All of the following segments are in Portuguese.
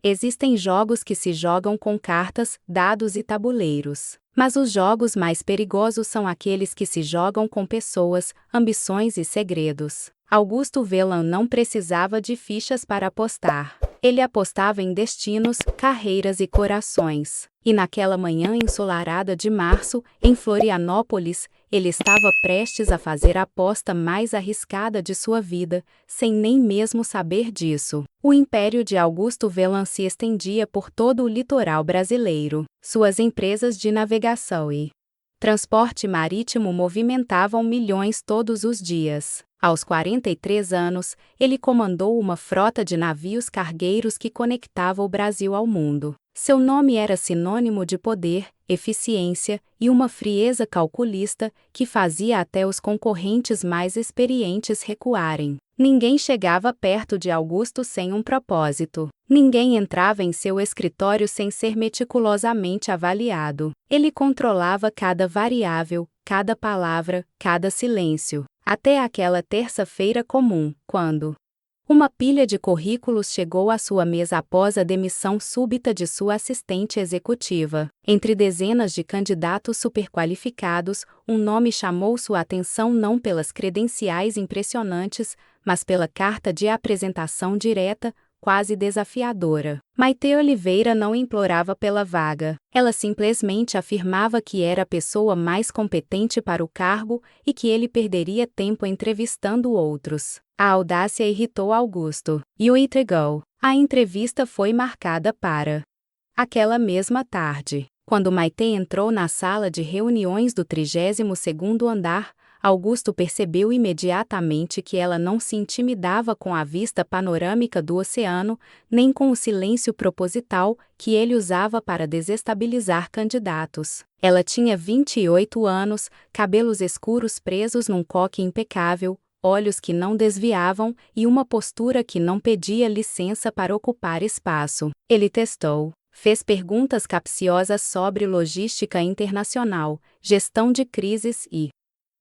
Existem jogos que se jogam com cartas, dados e tabuleiros. Mas os jogos mais perigosos são aqueles que se jogam com pessoas, ambições e segredos. Augusto Velan não precisava de fichas para apostar. Ele apostava em destinos, carreiras e corações. E naquela manhã ensolarada de março, em Florianópolis, ele estava prestes a fazer a aposta mais arriscada de sua vida, sem nem mesmo saber disso. O império de Augusto Velan se estendia por todo o litoral brasileiro. Suas empresas de navegação e transporte marítimo movimentavam milhões todos os dias. Aos 43 anos, ele comandou uma frota de navios cargueiros que conectava o Brasil ao mundo. Seu nome era sinônimo de poder, eficiência e uma frieza calculista que fazia até os concorrentes mais experientes recuarem. Ninguém chegava perto de Augusto sem um propósito. Ninguém entrava em seu escritório sem ser meticulosamente avaliado. Ele controlava cada variável, cada palavra, cada silêncio. Até aquela terça-feira comum, quando uma pilha de currículos chegou à sua mesa após a demissão súbita de sua assistente executiva. Entre dezenas de candidatos superqualificados, um nome chamou sua atenção não pelas credenciais impressionantes, mas pela carta de apresentação direta, quase desafiadora. Maitê Oliveira não implorava pela vaga. Ela simplesmente afirmava que era a pessoa mais competente para o cargo e que ele perderia tempo entrevistando outros. A audácia irritou Augusto. E o entregou. A entrevista foi marcada para aquela mesma tarde. Quando Maitê entrou na sala de reuniões do 32º andar, Augusto percebeu imediatamente que ela não se intimidava com a vista panorâmica do oceano, nem com o silêncio proposital que ele usava para desestabilizar candidatos. Ela tinha 28 anos, cabelos escuros presos num coque impecável, olhos que não desviavam e uma postura que não pedia licença para ocupar espaço. Ele testou. Fez perguntas capciosas sobre logística internacional, gestão de crises e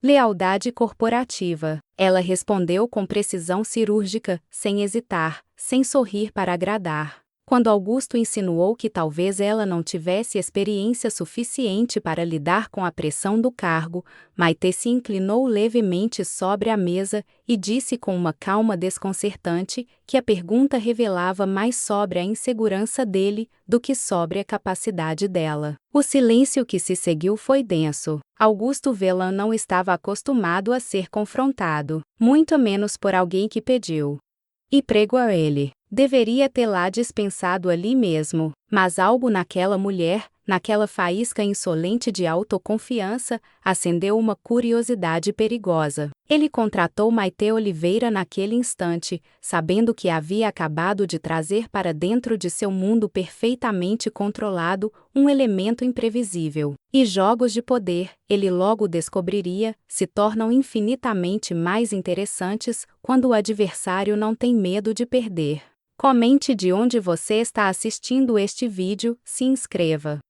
lealdade corporativa. Ela respondeu com precisão cirúrgica, sem hesitar, sem sorrir para agradar. Quando Augusto insinuou que talvez ela não tivesse experiência suficiente para lidar com a pressão do cargo, Maitê se inclinou levemente sobre a mesa e disse com uma calma desconcertante que a pergunta revelava mais sobre a insegurança dele do que sobre a capacidade dela. O silêncio que se seguiu foi denso. Augusto Velan não estava acostumado a ser confrontado, muito menos por alguém que pediu emprego a ele. Deveria tê-la dispensado ali mesmo, mas algo naquela mulher, naquela faísca insolente de autoconfiança, acendeu uma curiosidade perigosa. Ele contratou Maitê Oliveira naquele instante, sabendo que havia acabado de trazer para dentro de seu mundo perfeitamente controlado um elemento imprevisível. E jogos de poder, ele logo descobriria, se tornam infinitamente mais interessantes quando o adversário não tem medo de perder. Comente de onde você está assistindo este vídeo, se inscreva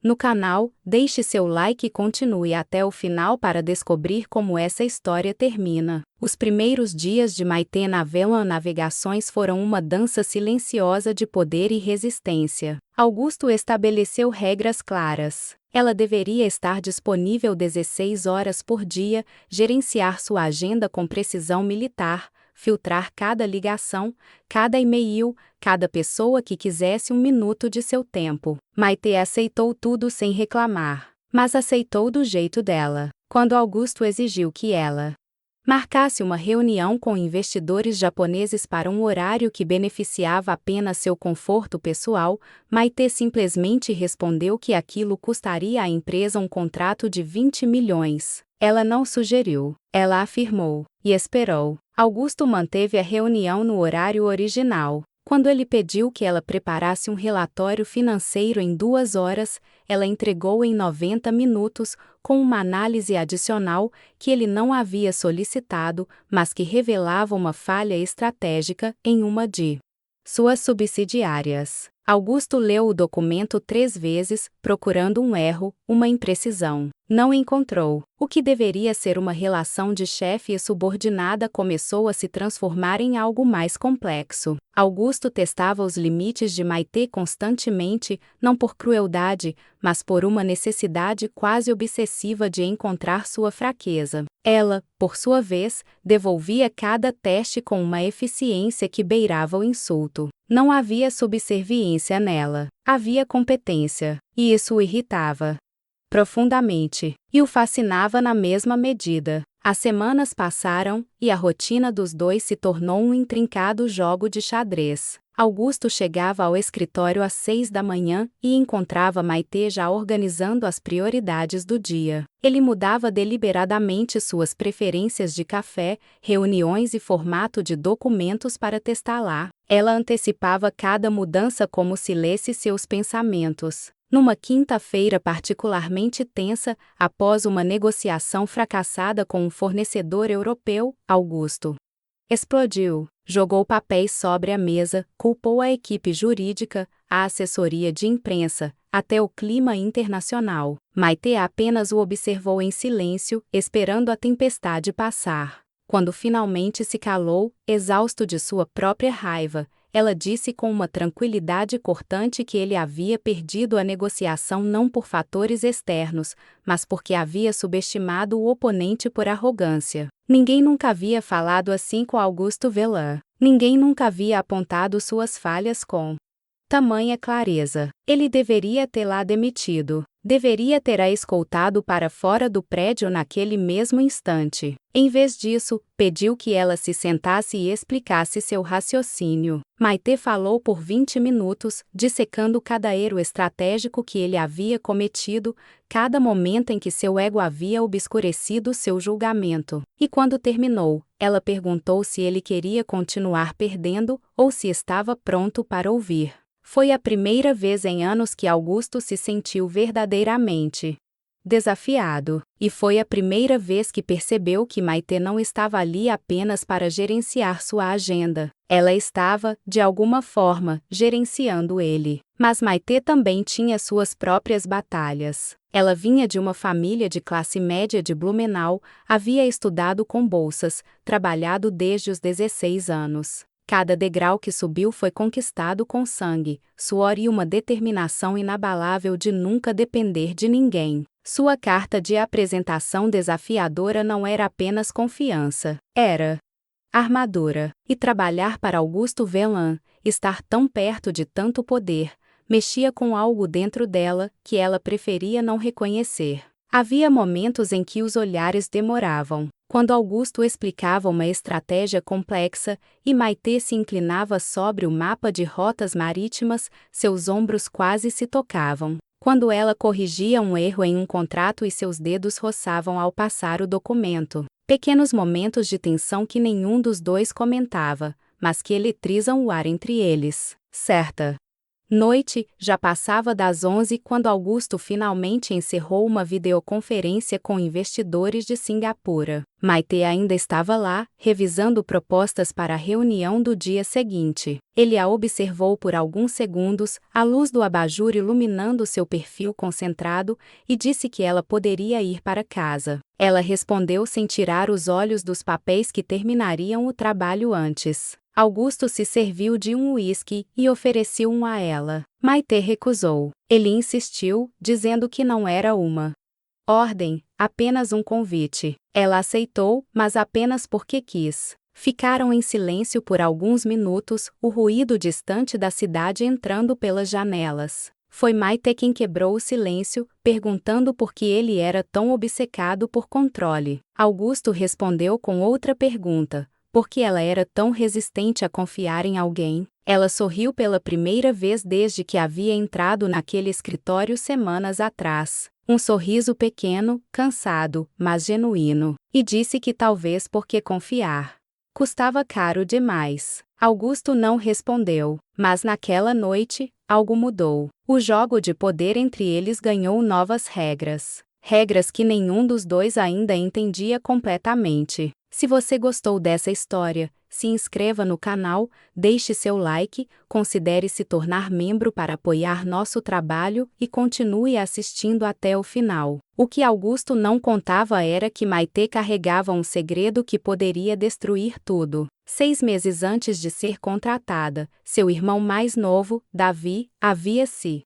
no canal, deixe seu like e continue até o final para descobrir como essa história termina. Os primeiros dias de Maitê na Velan Navegações foram uma dança silenciosa de poder e resistência. Augusto estabeleceu regras claras. Ela deveria estar disponível 16 horas por dia, gerenciar sua agenda com precisão militar, filtrar cada ligação, cada e-mail, cada pessoa que quisesse um minuto de seu tempo. Maitê aceitou tudo sem reclamar, mas aceitou do jeito dela. Quando Augusto exigiu que ela marcasse uma reunião com investidores japoneses para um horário que beneficiava apenas seu conforto pessoal, Maitê simplesmente respondeu que aquilo custaria à empresa um contrato de 20 milhões. Ela não sugeriu, ela afirmou, e esperou. Augusto manteve a reunião no horário original. Quando ele pediu que ela preparasse um relatório financeiro em 2 horas, ela entregou em 90 minutos, com uma análise adicional que ele não havia solicitado, mas que revelava uma falha estratégica em uma de suas subsidiárias. Augusto leu o documento 3 vezes, procurando um erro, uma imprecisão. Não encontrou. O que deveria ser uma relação de chefe e subordinada começou a se transformar em algo mais complexo. Augusto testava os limites de Maitê constantemente, não por crueldade, mas por uma necessidade quase obsessiva de encontrar sua fraqueza. Ela, por sua vez, devolvia cada teste com uma eficiência que beirava o insulto. Não havia subserviência nela. Havia competência. E isso o irritava profundamente, e o fascinava na mesma medida. As semanas passaram, e a rotina dos dois se tornou um intrincado jogo de xadrez. Augusto chegava ao escritório às 6 da manhã e encontrava Maitê já organizando as prioridades do dia. Ele mudava deliberadamente suas preferências de café, reuniões e formato de documentos para testá-la. Ela antecipava cada mudança como se lesse seus pensamentos. Numa quinta-feira particularmente tensa, após uma negociação fracassada com um fornecedor europeu, Augusto explodiu, jogou papéis sobre a mesa, culpou a equipe jurídica, a assessoria de imprensa, até o clima internacional. Maitê apenas o observou em silêncio, esperando a tempestade passar. Quando finalmente se calou, exausto de sua própria raiva, ela disse com uma tranquilidade cortante que ele havia perdido a negociação não por fatores externos, mas porque havia subestimado o oponente por arrogância. Ninguém nunca havia falado assim com Augusto Velan. Ninguém nunca havia apontado suas falhas com tamanha clareza. Ele deveria tê-la demitido. Deveria ter-a escoltado para fora do prédio naquele mesmo instante. Em vez disso, pediu que ela se sentasse e explicasse seu raciocínio. Maitê falou por 20 minutos, dissecando cada erro estratégico que ele havia cometido, cada momento em que seu ego havia obscurecido seu julgamento. E quando terminou, ela perguntou se ele queria continuar perdendo ou se estava pronto para ouvir. Foi a primeira vez em anos que Augusto se sentiu verdadeiramente desafiado, e foi a primeira vez que percebeu que Maitê não estava ali apenas para gerenciar sua agenda. Ela estava, de alguma forma, gerenciando ele. Mas Maitê também tinha suas próprias batalhas. Ela vinha de uma família de classe média de Blumenau, havia estudado com bolsas, trabalhado desde os 16 anos. Cada degrau que subiu foi conquistado com sangue, suor e uma determinação inabalável de nunca depender de ninguém. Sua carta de apresentação desafiadora não era apenas confiança, era armadura. E trabalhar para Augusto Velan, estar tão perto de tanto poder, mexia com algo dentro dela que ela preferia não reconhecer. Havia momentos em que os olhares demoravam. Quando Augusto explicava uma estratégia complexa e Maitê se inclinava sobre o mapa de rotas marítimas, seus ombros quase se tocavam. Quando ela corrigia um erro em um contrato e seus dedos roçavam ao passar o documento. Pequenos momentos de tensão que nenhum dos dois comentava, mas que eletrizam o ar entre eles. Certa noite, já passava das 11 quando Augusto finalmente encerrou uma videoconferência com investidores de Singapura. Maitê ainda estava lá, revisando propostas para a reunião do dia seguinte. Ele a observou por alguns segundos, a luz do abajur iluminando seu perfil concentrado, e disse que ela poderia ir para casa. Ela respondeu sem tirar os olhos dos papéis que terminariam o trabalho antes. Augusto se serviu de um uísque e ofereceu um a ela. Maitê recusou. Ele insistiu, dizendo que não era uma ordem, apenas um convite. Ela aceitou, mas apenas porque quis. Ficaram em silêncio por alguns minutos, o ruído distante da cidade entrando pelas janelas. Foi Maitê quem quebrou o silêncio, perguntando por que ele era tão obcecado por controle. Augusto respondeu com outra pergunta. Porque ela era tão resistente a confiar em alguém. Ela sorriu pela primeira vez desde que havia entrado naquele escritório semanas atrás. Um sorriso pequeno, cansado, mas genuíno. E disse que talvez porque confiar custava caro demais. Augusto não respondeu, mas naquela noite, algo mudou. O jogo de poder entre eles ganhou novas regras. Regras que nenhum dos dois ainda entendia completamente. Se você gostou dessa história, se inscreva no canal, deixe seu like, considere se tornar membro para apoiar nosso trabalho e continue assistindo até o final. O que Augusto não contava era que Maite carregava um segredo que poderia destruir tudo. 6 meses antes de ser contratada, seu irmão mais novo, Davi, havia se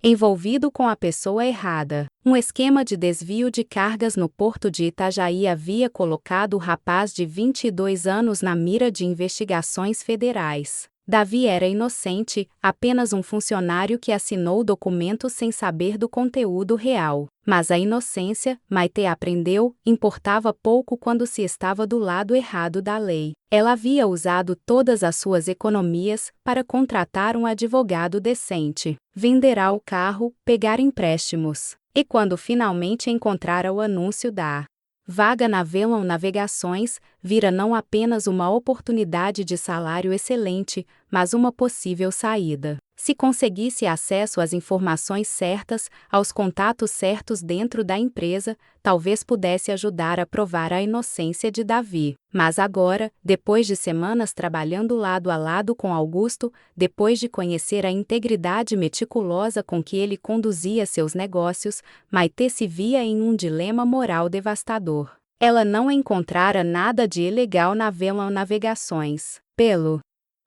envolvido com a pessoa errada. Um esquema de desvio de cargas no porto de Itajaí havia colocado o rapaz de 22 anos na mira de investigações federais. Davi era inocente, apenas um funcionário que assinou documentos sem saber do conteúdo real. Mas a inocência, Maite aprendeu, importava pouco quando se estava do lado errado da lei. Ela havia usado todas as suas economias para contratar um advogado decente, vender o carro, pegar empréstimos. E quando finalmente encontrara o anúncio da vaga na Velon Navegações, vira não apenas uma oportunidade de salário excelente, mas uma possível saída. Se conseguisse acesso às informações certas, aos contatos certos dentro da empresa, talvez pudesse ajudar a provar a inocência de Davi. Mas agora, depois de semanas trabalhando lado a lado com Augusto, depois de conhecer a integridade meticulosa com que ele conduzia seus negócios, Maite se via em um dilema moral devastador. Ela não encontrara nada de ilegal na Velon Navegações. Pelo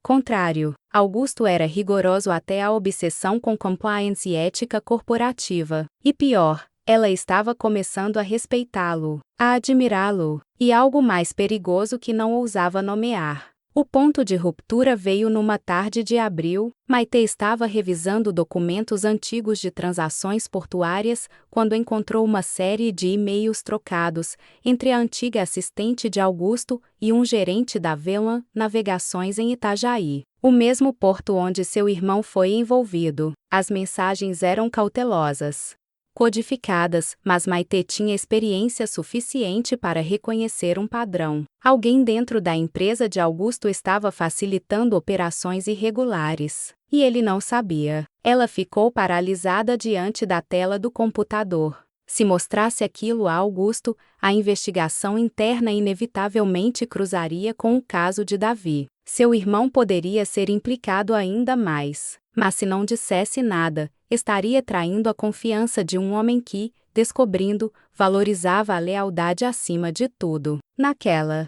contrário, Augusto era rigoroso até a obsessão com compliance e ética corporativa. E pior, ela estava começando a respeitá-lo, a admirá-lo, e algo mais perigoso que não ousava nomear. O ponto de ruptura veio numa tarde de abril. Maite estava revisando documentos antigos de transações portuárias quando encontrou uma série de e-mails trocados entre a antiga assistente de Augusto e um gerente da Velon Navegações em Itajaí, o mesmo porto onde seu irmão foi envolvido. As mensagens eram cautelosas, codificadas, mas Maite tinha experiência suficiente para reconhecer um padrão. Alguém dentro da empresa de Augusto estava facilitando operações irregulares. E ele não sabia. Ela ficou paralisada diante da tela do computador. Se mostrasse aquilo a Augusto, a investigação interna inevitavelmente cruzaria com o caso de Davi. Seu irmão poderia ser implicado ainda mais. Mas se não dissesse nada, estaria traindo a confiança de um homem que, descobrindo, valorizava a lealdade acima de tudo. Naquela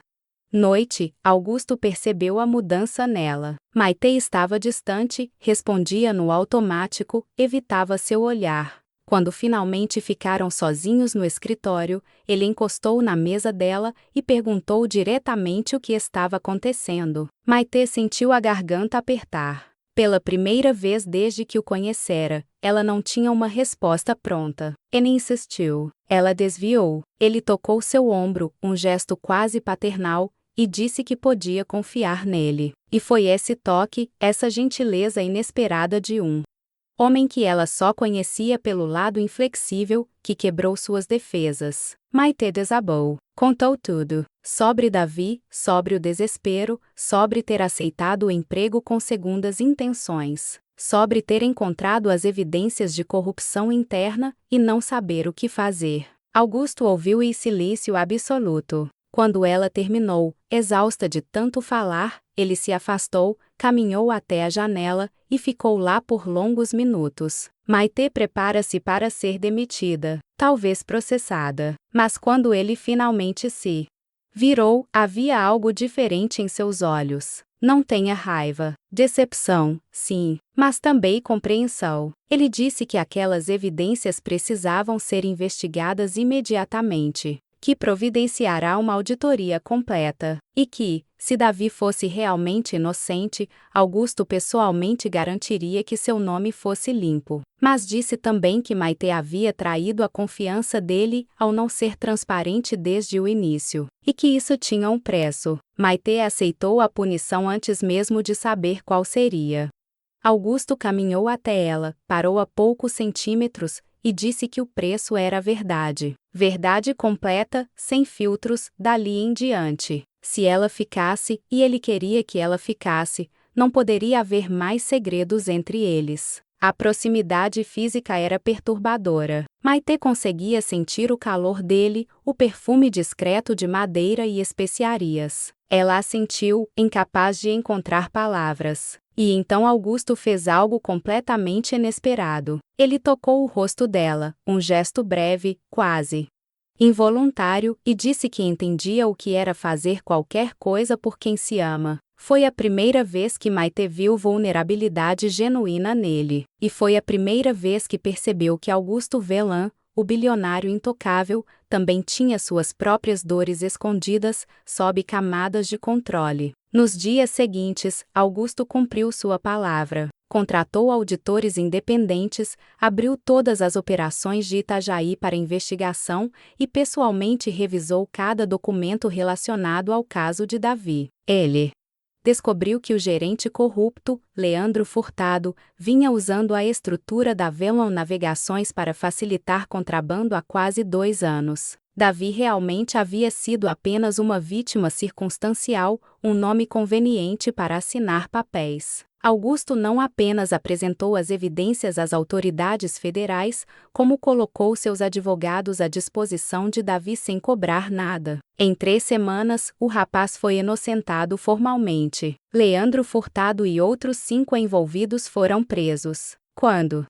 noite, Augusto percebeu a mudança nela. Maite estava distante, respondia no automático, evitava seu olhar. Quando finalmente ficaram sozinhos no escritório, ele encostou na mesa dela e perguntou diretamente o que estava acontecendo. Maite sentiu a garganta apertar. Pela primeira vez desde que o conhecera, ela não tinha uma resposta pronta. Ele insistiu. Ela desviou. Ele tocou seu ombro, um gesto quase paternal, e disse que podia confiar nele. E foi esse toque, essa gentileza inesperada de um homem que ela só conhecia pelo lado inflexível, que quebrou suas defesas. Maite desabou. Contou tudo. Sobre Davi, sobre o desespero, sobre ter aceitado o emprego com segundas intenções, sobre ter encontrado as evidências de corrupção interna e não saber o que fazer. Augusto ouviu em silêncio absoluto. Quando ela terminou, exausta de tanto falar, ele se afastou, caminhou até a janela e ficou lá por longos minutos. Maite prepara-se para ser demitida, talvez processada. Mas quando ele finalmente se virou, havia algo diferente em seus olhos. Não tenha raiva. Decepção, sim, mas também compreensão. Ele disse que aquelas evidências precisavam ser investigadas imediatamente, que providenciará uma auditoria completa, e que, se Davi fosse realmente inocente, Augusto pessoalmente garantiria que seu nome fosse limpo. Mas disse também que Maite havia traído a confiança dele ao não ser transparente desde o início, e que isso tinha um preço. Maite aceitou a punição antes mesmo de saber qual seria. Augusto caminhou até ela, parou a poucos centímetros, e disse que o preço era a verdade. Verdade completa, sem filtros, dali em diante. Se ela ficasse, e ele queria que ela ficasse, não poderia haver mais segredos entre eles. A proximidade física era perturbadora. Maite conseguia sentir o calor dele, o perfume discreto de madeira e especiarias. Ela a sentiu, incapaz de encontrar palavras. E então Augusto fez algo completamente inesperado. Ele tocou o rosto dela, um gesto breve, quase involuntário, e disse que entendia o que era fazer qualquer coisa por quem se ama. Foi a primeira vez que Maite viu vulnerabilidade genuína nele, e foi a primeira vez que percebeu que Augusto Velan, o bilionário intocável, também tinha suas próprias dores escondidas, sob camadas de controle. Nos dias seguintes, Augusto cumpriu sua palavra. Contratou auditores independentes, abriu todas as operações de Itajaí para investigação e pessoalmente revisou cada documento relacionado ao caso de Davi. Ele descobriu que o gerente corrupto, Leandro Furtado, vinha usando a estrutura da Velan Navegações para facilitar contrabando há quase 2 anos. Davi realmente havia sido apenas uma vítima circunstancial, um nome conveniente para assinar papéis. Augusto não apenas apresentou as evidências às autoridades federais, como colocou seus advogados à disposição de Davi sem cobrar nada. Em 3 semanas, o rapaz foi inocentado formalmente. Leandro Furtado e outros 5 envolvidos foram presos. Quando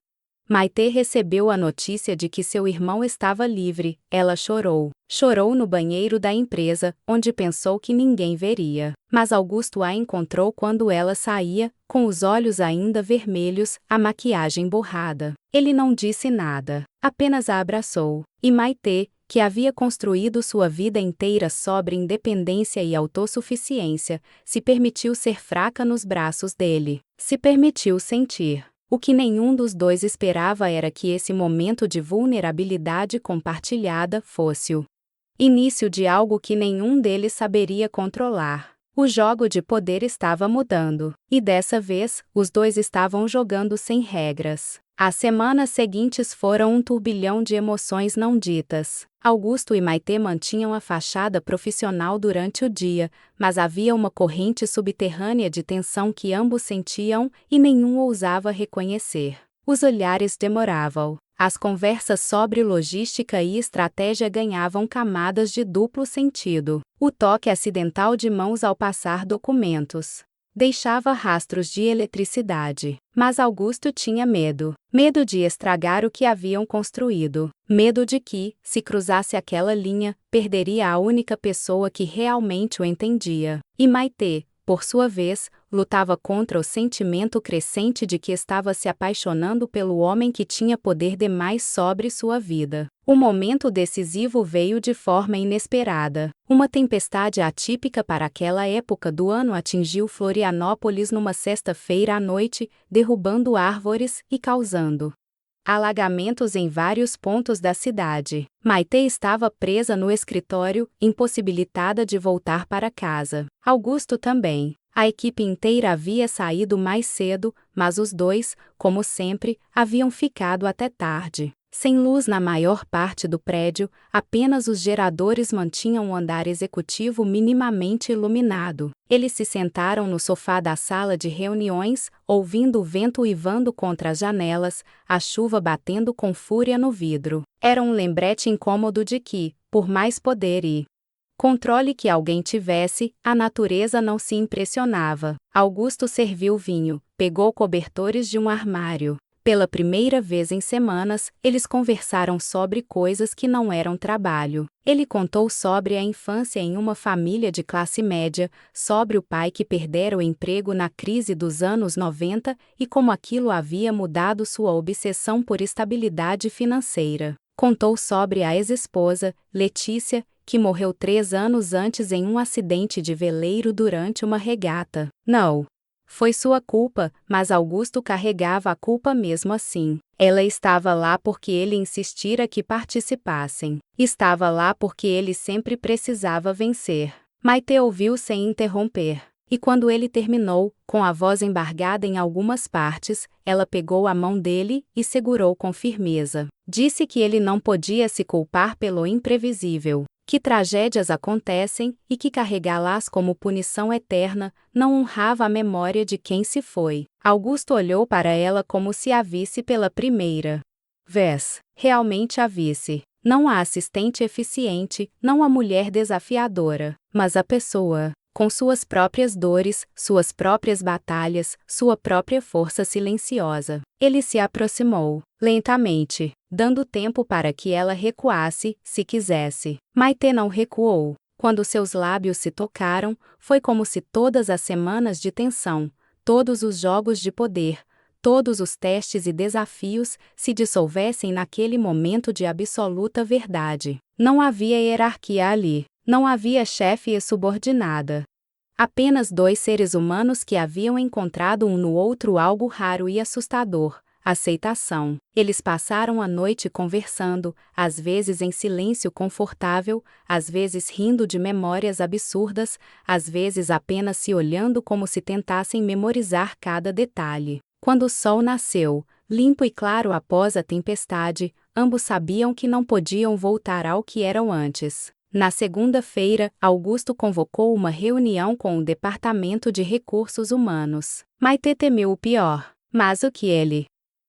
Maite recebeu a notícia de que seu irmão estava livre, ela chorou. Chorou no banheiro da empresa, onde pensou que ninguém veria. Mas Augusto a encontrou quando ela saía, com os olhos ainda vermelhos, a maquiagem borrada. Ele não disse nada, apenas a abraçou. E Maite, que havia construído sua vida inteira sobre independência e autossuficiência, se permitiu ser fraca nos braços dele. Se permitiu sentir. O que nenhum dos dois esperava era que esse momento de vulnerabilidade compartilhada fosse o início de algo que nenhum deles saberia controlar. O jogo de poder estava mudando, e dessa vez, os dois estavam jogando sem regras. As semanas seguintes foram um turbilhão de emoções não ditas. Augusto e Maite mantinham a fachada profissional durante o dia, mas havia uma corrente subterrânea de tensão que ambos sentiam e nenhum ousava reconhecer. Os olhares demoravam. As conversas sobre logística e estratégia ganhavam camadas de duplo sentido. O toque acidental de mãos ao passar documentos deixava rastros de eletricidade. Mas Augusto tinha medo. Medo de estragar o que haviam construído. Medo de que, se cruzasse aquela linha, perderia a única pessoa que realmente o entendia. E Maite, por sua vez, lutava contra o sentimento crescente de que estava se apaixonando pelo homem que tinha poder demais sobre sua vida. O momento decisivo veio de forma inesperada. Uma tempestade atípica para aquela época do ano atingiu Florianópolis numa sexta-feira à noite, derrubando árvores e causando alagamentos em vários pontos da cidade. Maite estava presa no escritório, impossibilitada de voltar para casa. Augusto também. A equipe inteira havia saído mais cedo, mas os dois, como sempre, haviam ficado até tarde. Sem luz na maior parte do prédio, apenas os geradores mantinham o andar executivo minimamente iluminado. Eles se sentaram no sofá da sala de reuniões, ouvindo o vento uivando contra as janelas, a chuva batendo com fúria no vidro. Era um lembrete incômodo de que, por mais poder e controle que alguém tivesse, a natureza não se impressionava. Augusto serviu vinho, pegou cobertores de um armário. Pela primeira vez em semanas, eles conversaram sobre coisas que não eram trabalho. Ele contou sobre a infância em uma família de classe média, sobre o pai que perdera o emprego na crise dos anos 90 e como aquilo havia mudado sua obsessão por estabilidade financeira. Contou sobre a ex-esposa, Letícia, que morreu 3 anos antes em um acidente de veleiro durante uma regata. Não foi sua culpa, mas Augusto carregava a culpa mesmo assim. Ela estava lá porque ele insistira que participassem. Estava lá porque ele sempre precisava vencer. Maite ouviu sem interromper. E quando ele terminou, com a voz embargada em algumas partes, ela pegou a mão dele e segurou com firmeza. Disse que ele não podia se culpar pelo imprevisível. que tragédias acontecem e que carregá-las como punição eterna não honrava a memória de quem se foi. Augusto olhou para ela como se a visse pela primeira vez. Realmente a visse. Não a assistente eficiente, não a mulher desafiadora, mas a pessoa, com suas próprias dores, suas próprias batalhas, sua própria força silenciosa. Ele se aproximou, lentamente, dando tempo para que ela recuasse, se quisesse. Maite não recuou. Quando seus lábios se tocaram, foi como se todas as semanas de tensão, todos os jogos de poder, todos os testes e desafios se dissolvessem naquele momento de absoluta verdade. Não havia hierarquia ali. Não havia chefe e subordinada. Apenas dois seres humanos que haviam encontrado um no outro algo raro e assustador: aceitação. Eles passaram a noite conversando, às vezes em silêncio confortável, às vezes rindo de memórias absurdas, às vezes apenas se olhando como se tentassem memorizar cada detalhe. Quando o sol nasceu, limpo e claro após a tempestade, ambos sabiam que não podiam voltar ao que eram antes. Na segunda-feira, Augusto convocou uma reunião com o Departamento de Recursos Humanos. Maite temeu o pior, mas o que ele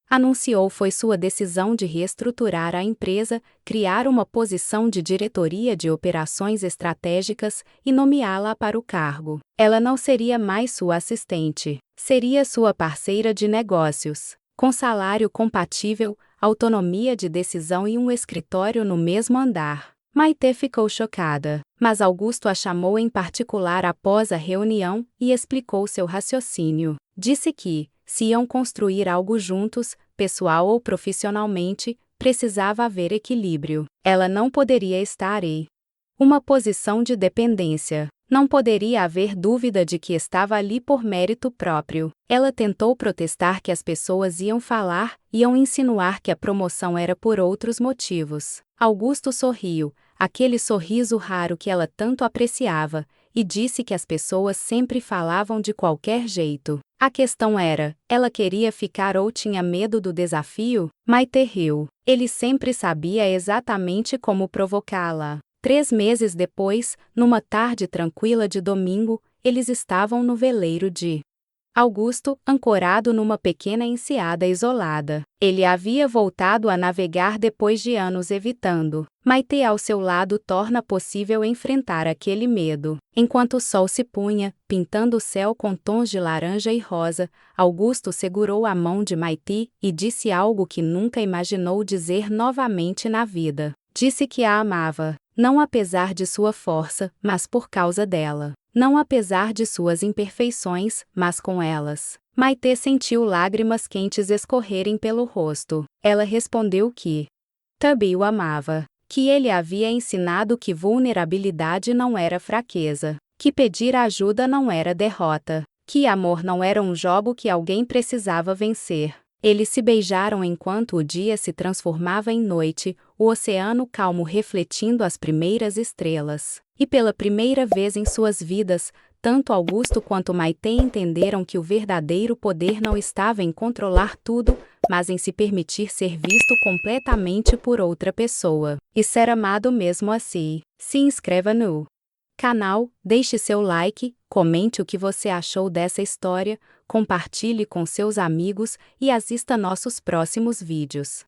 anunciou foi sua decisão de reestruturar a empresa, criar uma posição de diretoria de operações estratégicas e nomeá-la para o cargo. Ela não seria mais sua assistente, seria sua parceira de negócios, com salário compatível, autonomia de decisão e um escritório no mesmo andar. Maite ficou chocada, mas Augusto a chamou em particular após a reunião e explicou seu raciocínio. Disse que, se iam construir algo juntos, pessoal ou profissionalmente, precisava haver equilíbrio. Ela não poderia estar em uma posição de dependência. Não poderia haver dúvida de que estava ali por mérito próprio. Ela tentou protestar que as pessoas iam falar, iam insinuar que a promoção era por outros motivos. Augusto sorriu, aquele sorriso raro que ela tanto apreciava, e disse que as pessoas sempre falavam de qualquer jeito. A questão era, ela queria ficar ou tinha medo do desafio? Maite riu. Ele sempre sabia exatamente como provocá-la. 3 meses depois, numa tarde tranquila de domingo, eles estavam no veleiro de Augusto, ancorado numa pequena enseada isolada. Ele havia voltado a navegar depois de anos evitando. Maite ao seu lado torna possível enfrentar aquele medo. Enquanto o sol se punha, pintando o céu com tons de laranja e rosa, Augusto segurou a mão de Maite e disse algo que nunca imaginou dizer novamente na vida. Disse que a amava, não apesar de sua força, mas por causa dela. Não apesar de suas imperfeições, mas com elas. Maite sentiu lágrimas quentes escorrerem pelo rosto. Ela respondeu que também o amava, que ele havia ensinado que vulnerabilidade não era fraqueza, que pedir ajuda não era derrota, que amor não era um jogo que alguém precisava vencer. Eles se beijaram enquanto o dia se transformava em noite, o oceano calmo refletindo as primeiras estrelas. E pela primeira vez em suas vidas, tanto Augusto quanto Maite entenderam que o verdadeiro poder não estava em controlar tudo, mas em se permitir ser visto completamente por outra pessoa. E ser amado mesmo assim. Se inscreva no canal, deixe seu like, comente o que você achou dessa história, compartilhe com seus amigos e assista nossos próximos vídeos.